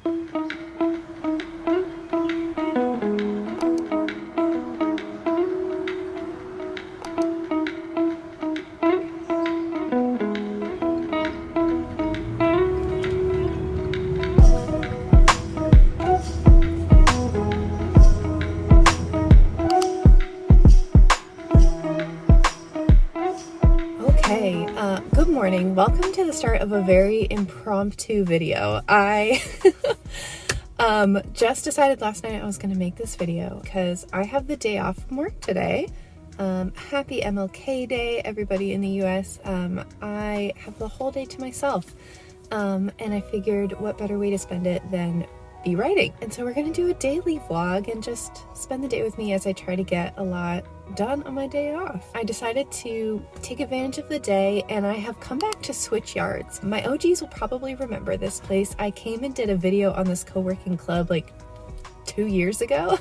Good morning. Welcome to the start of a very impromptu video. I just decided last night I was going to make this video because I have the day off from work today. Happy MLK Day, everybody in the US. I have the whole day to myself, and I figured what better way to spend it than be writing. And so we're going to do a daily vlog and just spend the day with me as I try to get a lot done on my day off. I decided to take advantage of the day and I have come back to Switch Yards. My OGs will probably remember this place. I came and did a video on this co-working club like 2 years ago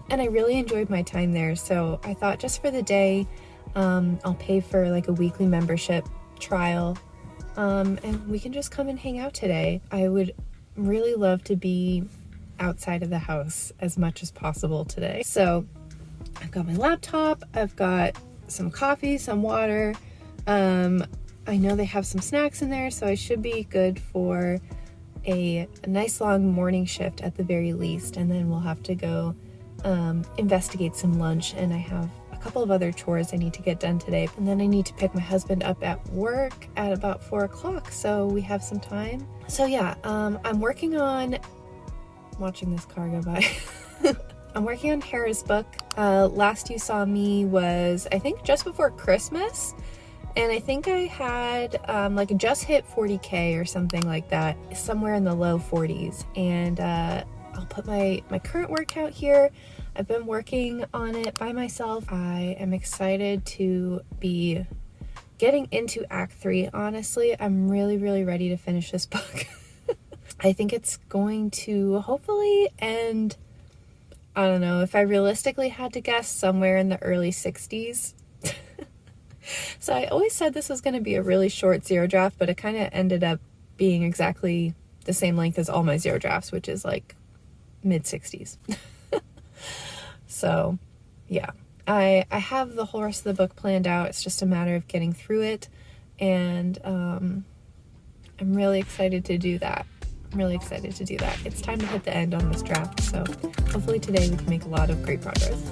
and I really enjoyed my time there. So I thought just for the day, I'll pay for like a weekly membership trial and we can just come and hang out today. I would really love to be outside of the house as much as possible today. So I've got my laptop, I've got some coffee, some water. I know they have some snacks in there, so I should be good for a nice long morning shift at the very least. And then we'll have to go investigate some lunch, and I have a couple of other chores I need to get done today. And then I need to pick my husband up at work at about 4 o'clock, so we have some time. So yeah, I'm working on watching this car go by. I'm working on Hera's book. Last you saw me was, I think, just before Christmas. And I think I had like just hit 40K or something like that, somewhere in the low 40s. And I'll put my current workout here. I've been working on it by myself. I am excited to be getting into Act 3. Honestly, I'm really, really ready to finish this book. I think it's going to hopefully end, I don't know, if I realistically had to guess, somewhere in the early 60s. So I always said this was going to be a really short zero draft, but it kind of ended up being exactly the same length as all my zero drafts, which is like mid 60s. So yeah, I have the whole rest of the book planned out. It's just a matter of getting through it, and I'm really excited to do that. It's time to hit the end on this draft, so hopefully today we can make a lot of great progress.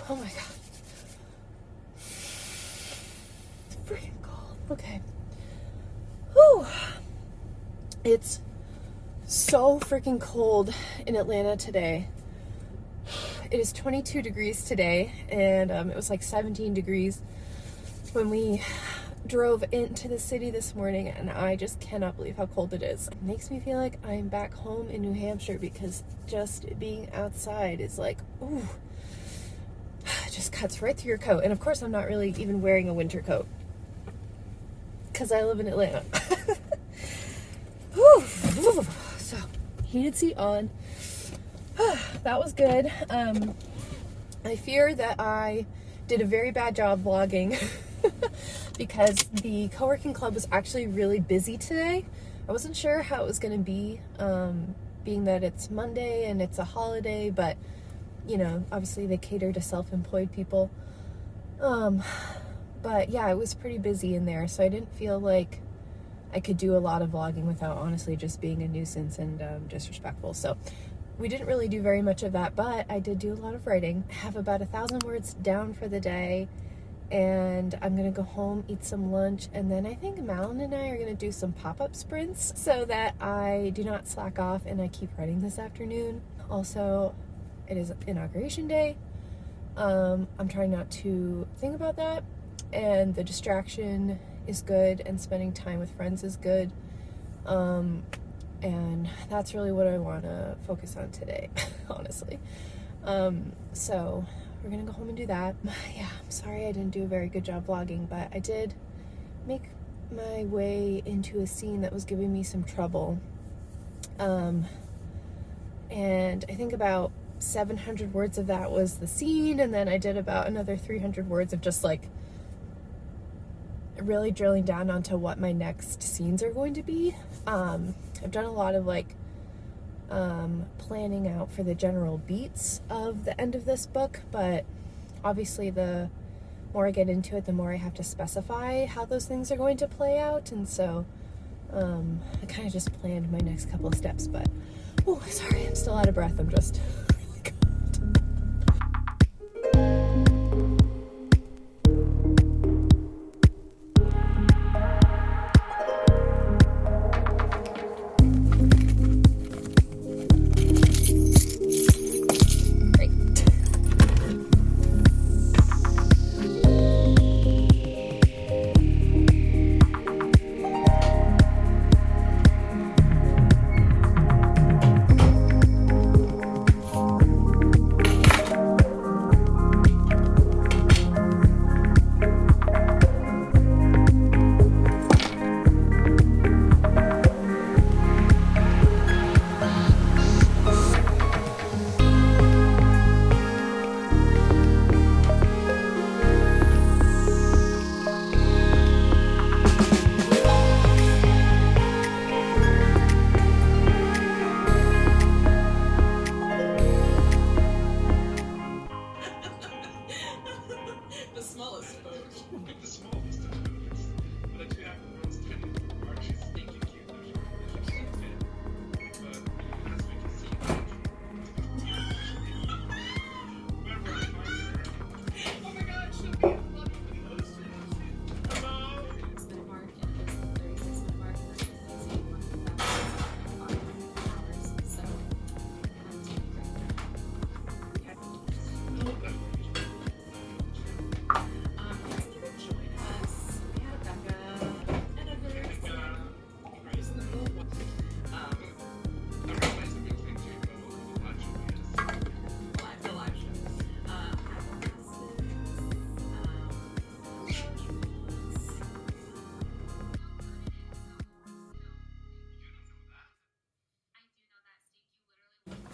Oh my god. It's freaking cold. Okay. Whew. It's so freaking cold in Atlanta today. It is 22 degrees today, and it was like 17 degrees when we drove into the city this morning, and I just cannot believe how cold it is. It makes me feel like I'm back home in New Hampshire, because just being outside is like, ooh, it just cuts right through your coat. And of course I'm not really even wearing a winter coat because I live in Atlanta. So heated seat on. That was good. I fear that I did a very bad job vlogging because the co-working club was actually really busy today. I wasn't sure how it was going to be, being that it's Monday and it's a holiday, but you know, obviously they cater to self-employed people. But yeah, it was pretty busy in there, so I didn't feel like I could do a lot of vlogging without honestly just being a nuisance and disrespectful. So we didn't really do very much of that, but I did do a lot of writing. I have about 1,000 words down for the day, and I'm gonna go home, eat some lunch, and then I think Malin and I are gonna do some pop-up sprints so that I do not slack off and I keep running this afternoon. Also, it is inauguration day. I'm trying not to think about that, and the distraction is good, and spending time with friends is good. And that's really what I want to focus on today, honestly. So we're gonna go home and do that. Yeah, I'm sorry I didn't do a very good job vlogging, but I did make my way into a scene that was giving me some trouble. And I think about 700 words of that was the scene, and then I did about another 300 words of just like really drilling down onto what my next scenes are going to be. I've done a lot of like planning out for the general beats of the end of this book, but obviously the more I get into it, the more I have to specify how those things are going to play out, and so I kind of just planned my next couple of steps. But oh, sorry, I'm still out of breath. I'm just really cold.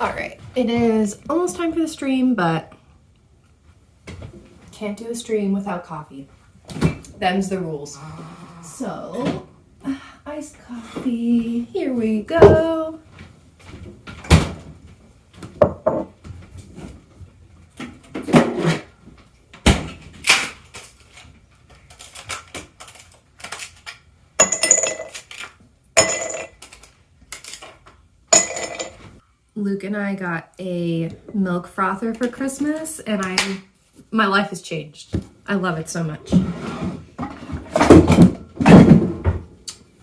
All right, it is almost time for the stream, but can't do a stream without coffee. Them's the rules. So, iced coffee, here we go. Luke and I got a milk frother for Christmas, and my life has changed. I love it so much.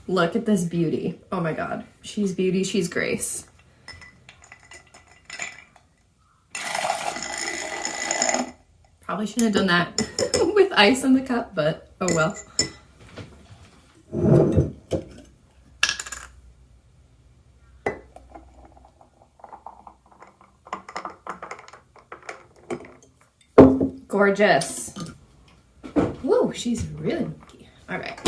Look at this beauty. Oh my God. She's beauty, she's grace. Probably shouldn't have done that with ice in the cup, but oh well. Gorgeous. Woo, she's really milky. All right.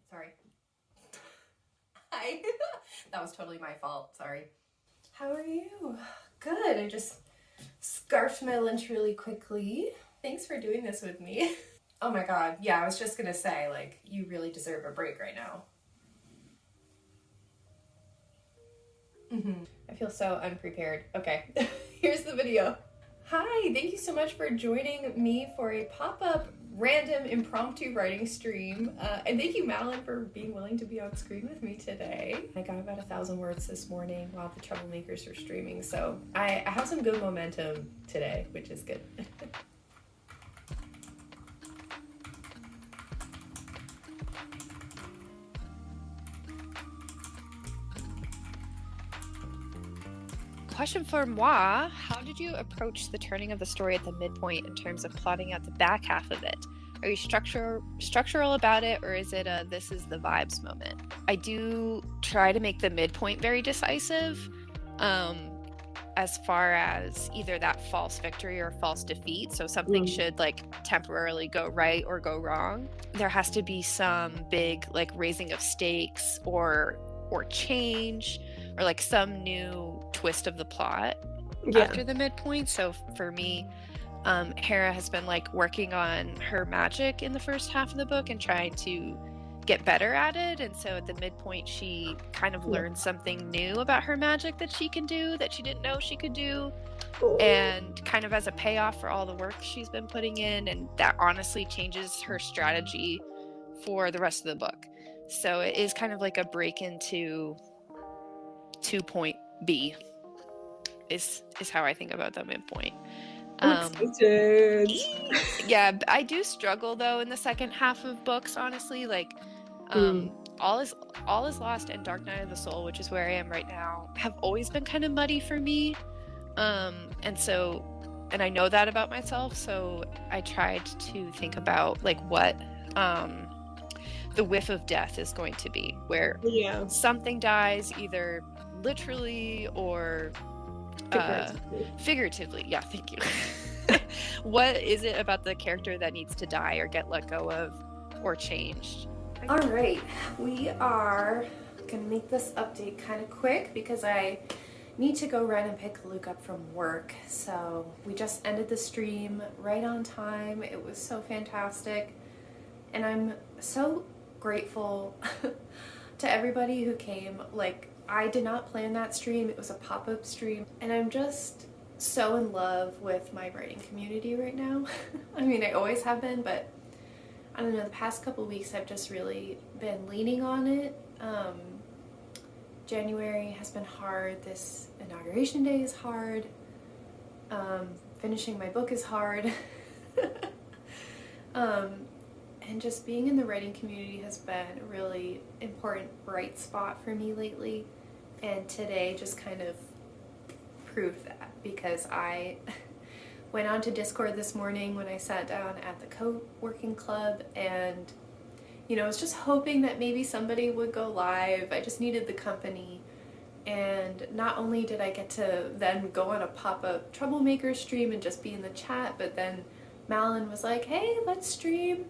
Sorry. Hi. That was totally my fault. Sorry. How are you? Good. I just scarfed my lunch really quickly. Thanks for doing this with me. Oh my god, yeah, I was just gonna say, like, you really deserve a break right now. I feel so unprepared. Okay, here's the video. Hi, thank you so much for joining me for a pop-up random impromptu writing stream. And thank you, Malin, for being willing to be on screen with me today. I got about 1,000 words this morning while the troublemakers were streaming, so I have some good momentum today, which is good. Question for moi, how did you approach the turning of the story at the midpoint in terms of plotting out the back half of it? Are you structural about it, or is it a this is the vibes moment? I do try to make the midpoint very decisive, as far as either that false victory or false defeat. So something should like temporarily go right or go wrong. There has to be some big like raising of stakes or change, or like some new twist of the plot after the midpoint. So for me, Hera has been like working on her magic in the first half of the book and trying to get better at it, and so at the midpoint she kind of learned something new about her magic that she can do that she didn't know she could do, and kind of as a payoff for all the work she's been putting in, and that honestly changes her strategy for the rest of the book. So it is kind of like a break into 2.B is how I think about the midpoint. I'm excited. Yeah, I do struggle though in the second half of books, honestly. Like All is Lost and Dark Night of the Soul, which is where I am right now, have always been kind of muddy for me. And I know that about myself, so I tried to think about like what the whiff of death is going to be, where something dies either literally or figuratively. Yeah, thank you. What is it about the character that needs to die or get let go of or changed? All right, we are gonna make this update kind of quick because I need to go run and pick Luke up from work. So we just ended the stream right on time. It was so fantastic, and I'm so grateful to everybody who came. Like, I did not plan that stream. It was a pop-up stream, and I'm just so in love with my writing community right now. I mean, I always have been, but I don't know, the past couple weeks I've just really been leaning on it. January has been hard. This inauguration day is hard. Finishing my book is hard. And just being in the writing community has been a really important bright spot for me lately. And today just kind of proved that, because I went on to Discord this morning when I sat down at the co-working club, and I was just hoping that maybe somebody would go live. I just needed the company, and not only did I get to then go on a pop-up troublemaker stream and just be in the chat, but then Malin was like, hey, let's stream,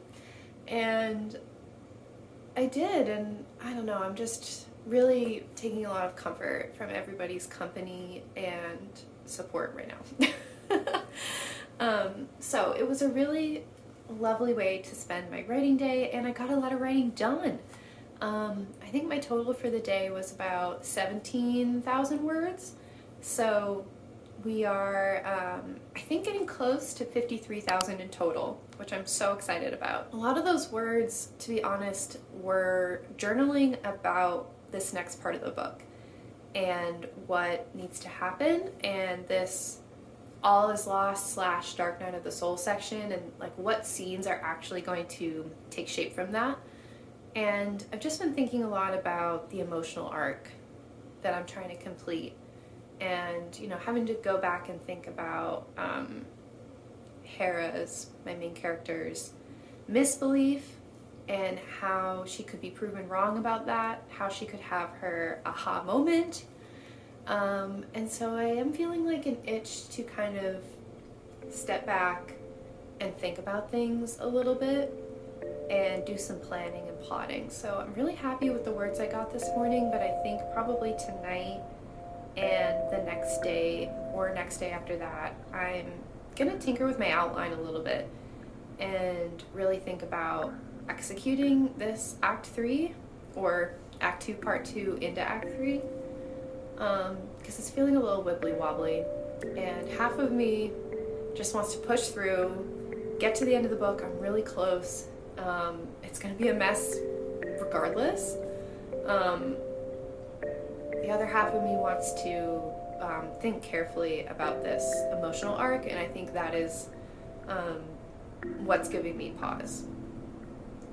and I did. And I don't know, I'm just really taking a lot of comfort from everybody's company and support right now. So it was a really lovely way to spend my writing day, and I got a lot of writing done. I think my total for the day was about 17,000 words. So we are, I think, getting close to 53,000 in total, which I'm so excited about. A lot of those words, to be honest, were journaling about this next part of the book and what needs to happen, and this All is Lost / Dark Night of the Soul section, and like what scenes are actually going to take shape from that. And I've just been thinking a lot about the emotional arc that I'm trying to complete, and having to go back and think about Hera's, my main character's, misbelief and how she could be proven wrong about that, how she could have her aha moment. And so I am feeling like an itch to kind of step back and think about things a little bit and do some planning and plotting. So I'm really happy with the words I got this morning, but I think probably tonight and the next day or next day after that, I'm gonna tinker with my outline a little bit and really think about executing this Act 3 or Act 2 Part 2 into Act 3, because it's feeling a little wibbly wobbly, and half of me just wants to push through, get to the end of the book. I'm really close. It's gonna be a mess regardless. The other half of me wants to think carefully about this emotional arc, and I think that is what's giving me pause,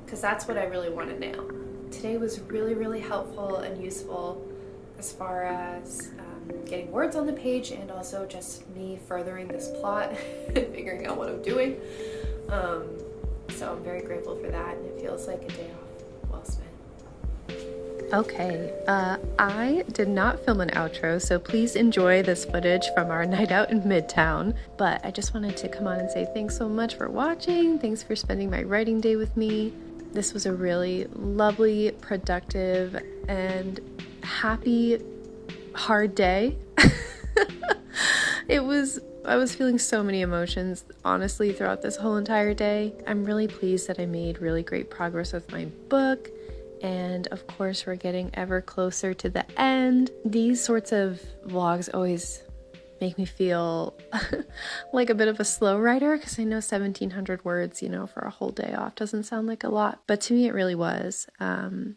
because that's what I really want to nail. Today was really, really helpful and useful as far as getting words on the page, and also just me furthering this plot and figuring out what I'm doing. So I'm very grateful for that, and it feels like a day off well spent. Okay, I did not film an outro, so please enjoy this footage from our night out in Midtown. But I just wanted to come on and say thanks so much for watching. Thanks for spending my writing day with me. This was a really lovely, productive, and happy, hard day. I was feeling so many emotions, honestly, throughout this whole entire day. I'm really pleased that I made really great progress with my book. And of course, we're getting ever closer to the end. These sorts of vlogs always make me feel like a bit of a slow writer, because I know 1,700 words, for a whole day off doesn't sound like a lot, but to me it really was. And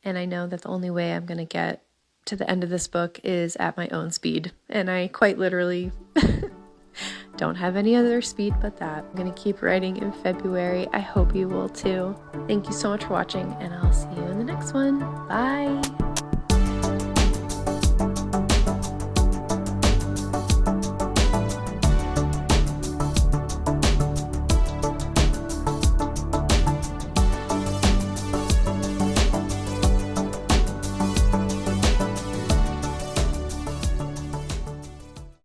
I know that the only way I'm going to get to the end of this book is at my own speed. And I quite literally don't have any other speed but that. I'm going to keep writing in February. I hope you will too. Thank you so much for watching, and I'll see you in the next one. Bye!